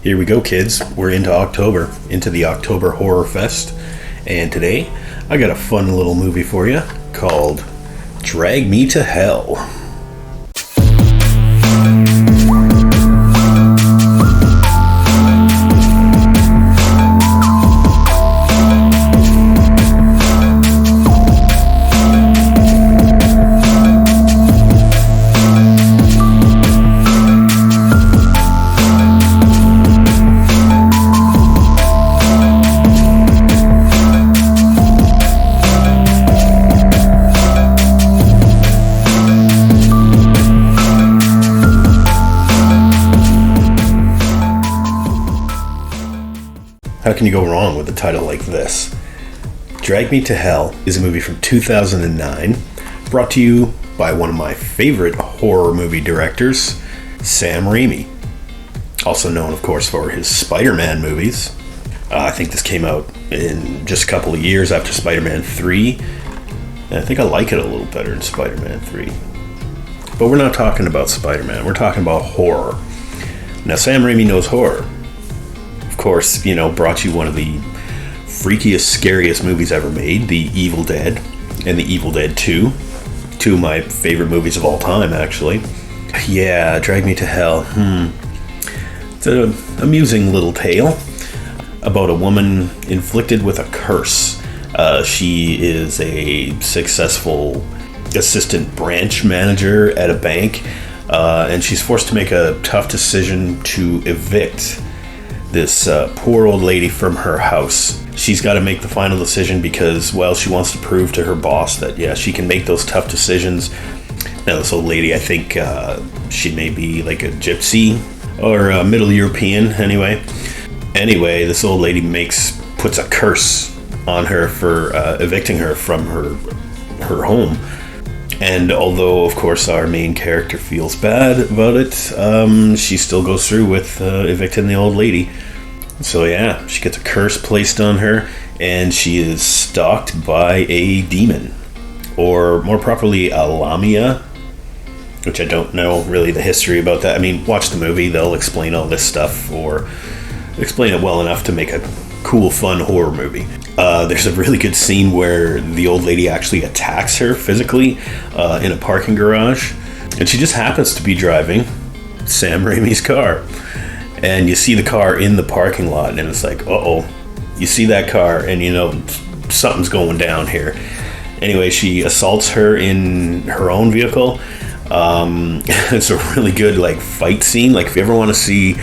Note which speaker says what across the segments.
Speaker 1: Here we go, kids. We're into October, into the October Horror Fest. And today, I got a fun little movie for you called Drag Me to Hell. How can you go wrong with a title like this? Drag Me to Hell is a movie from 2009, brought to you by one of my favorite horror movie directors, Sam Raimi. Also known, of course, for his Spider-Man movies. I think this came out in just a couple of years after Spider-Man 3. And I think I like it a little better than Spider-Man 3. But we're not talking about Spider-Man, we're talking about horror. Now, Sam Raimi knows horror. Of course, brought you one of the freakiest, scariest movies ever made, The Evil Dead and The Evil Dead 2. Two of my favorite movies of all time, actually. Yeah, Drag Me to Hell. It's an amusing little tale about a woman inflicted with a curse. She is a successful assistant branch manager at a bank, and she's forced to make a tough decision to evict this poor old lady from her house. She's got to make the final decision because, well, she wants to prove to her boss that, yeah, she can make those tough decisions. Now, this old lady, I think she may be like a gypsy or a Middle European, anyway. Anyway, this old lady puts a curse on her for evicting her from her home. And although, of course, our main character feels bad about it, she still goes through with evicting the old lady. So yeah, she gets a curse placed on her, and she is stalked by a demon. Or more properly, a lamia, which I don't know really the history about that. I mean, watch the movie, they'll explain all this stuff, or explain it well enough to make a cool, fun horror movie. There's a really good scene where the old lady actually attacks her physically in a parking garage, and she just happens to be driving Sam Raimi's car, and you see the car in the parking lot, and it's like, uh-oh, you see that car and something's going down here. Anyway, she assaults her in her own vehicle. It's a really good fight scene. If you ever want to see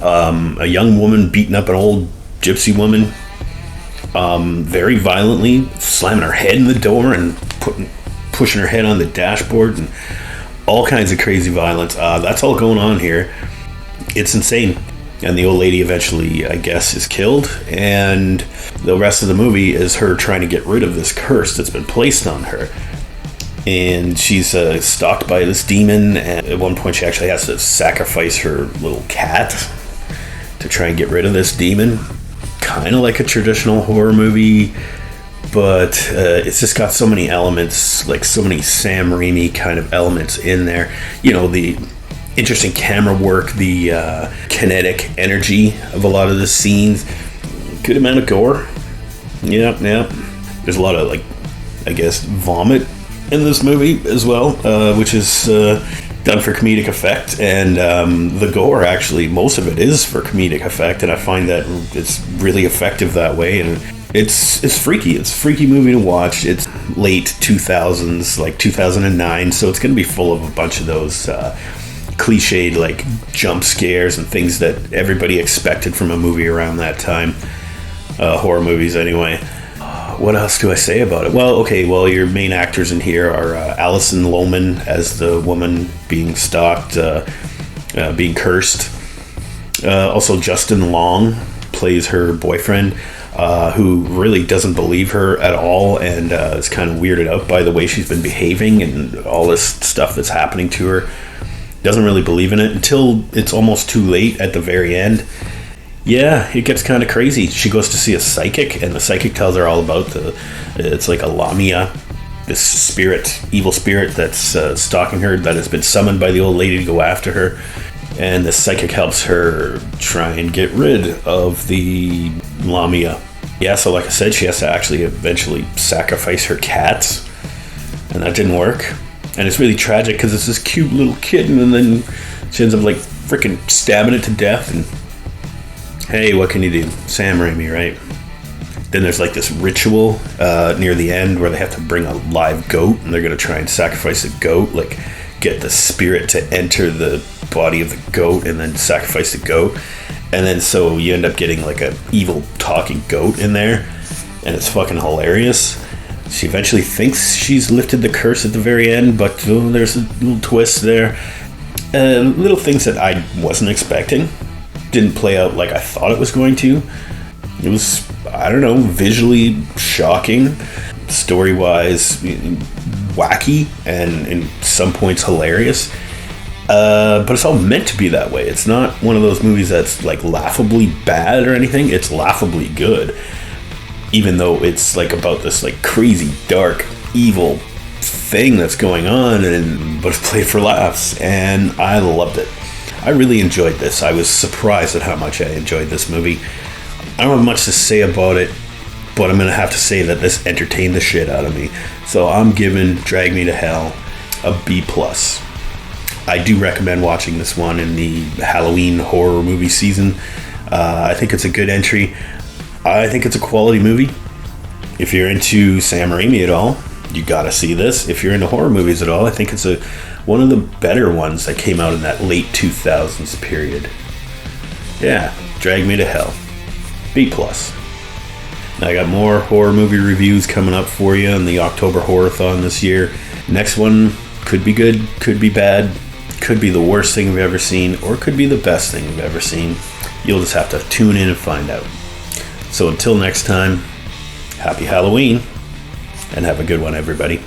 Speaker 1: a young woman beating up an old gypsy woman very violently, slamming her head in the door and pushing her head on the dashboard, and all kinds of crazy violence. That's all going on here. It's insane. And the old lady eventually, I guess, is killed, and the rest of the movie is her trying to get rid of this curse that's been placed on her. And she's stalked by this demon, and at one point she actually has to sacrifice her little cat to try and get rid of this demon. Kind of like a traditional horror movie, but it's just got so many elements, so many Sam Raimi kind of elements in there. The interesting camera work, the kinetic energy of a lot of the scenes, good amount of gore. Yeah. There's a lot of vomit in this movie as well, which is done for comedic effect, and the gore, actually, most of it is for comedic effect, and I find that it's really effective that way, and it's freaky. It's a freaky movie to watch. It's late 2000s, 2009, so it's going to be full of a bunch of those cliched jump scares and things that everybody expected from a movie around that time, horror movies anyway. What else do I say about it? Well, your main actors in here are Alison Lohman as the woman being stalked, being cursed. Also, Justin Long plays her boyfriend, who really doesn't believe her at all, and is kind of weirded out by the way she's been behaving and all this stuff that's happening to her. Doesn't really believe in it until it's almost too late at the very end. Yeah, it gets kind of crazy. She goes to see a psychic, and the psychic tells her all about it's like a lamia, this spirit, evil spirit that's stalking her, that has been summoned by the old lady to go after her. and the psychic helps her try and get rid of the Lamia. Yeah, so like I said, she has to actually eventually sacrifice her cats, and that didn't work. And it's really tragic because it's this cute little kitten, and then she ends up like freaking stabbing it to death. And hey, what can you do? Sam Raimi, right? Then there's like this ritual near the end where they have to bring a live goat, and they're gonna try and sacrifice a goat, like get the spirit to enter the body of the goat and then sacrifice the goat. And then so you end up getting like a evil talking goat in there, and it's fucking hilarious. She eventually thinks she's lifted the curse at the very end, but there's a little twist there. Little things that I wasn't expecting. Didn't play out like I thought it was going to. It was, I don't know, visually shocking, story-wise wacky, and in some points hilarious. But it's all meant to be that way. It's not one of those movies that's like laughably bad or anything. It's laughably good, even though it's like about this like crazy, dark, evil thing that's going on, but it's played for laughs, and I loved it. I really enjoyed this. I was surprised at how much I enjoyed this movie. I don't have much to say about it, but I'm gonna have to say that this entertained the shit out of me. So I'm giving Drag Me to Hell a B+. I do recommend watching this one in the Halloween horror movie season. I think it's a good entry. I think it's a quality movie. If you're into Sam Raimi at all, you gotta see this. If you're into horror movies at all, I think it's one of the better ones that came out in that late 2000s period. Yeah, Drag Me to Hell. B+. Now I got more horror movie reviews coming up for you in the October Horror-thon this year. Next one could be good, could be bad, could be the worst thing we've ever seen, or could be the best thing we've ever seen. You'll just have to tune in and find out. So until next time, happy Halloween, and have a good one, everybody.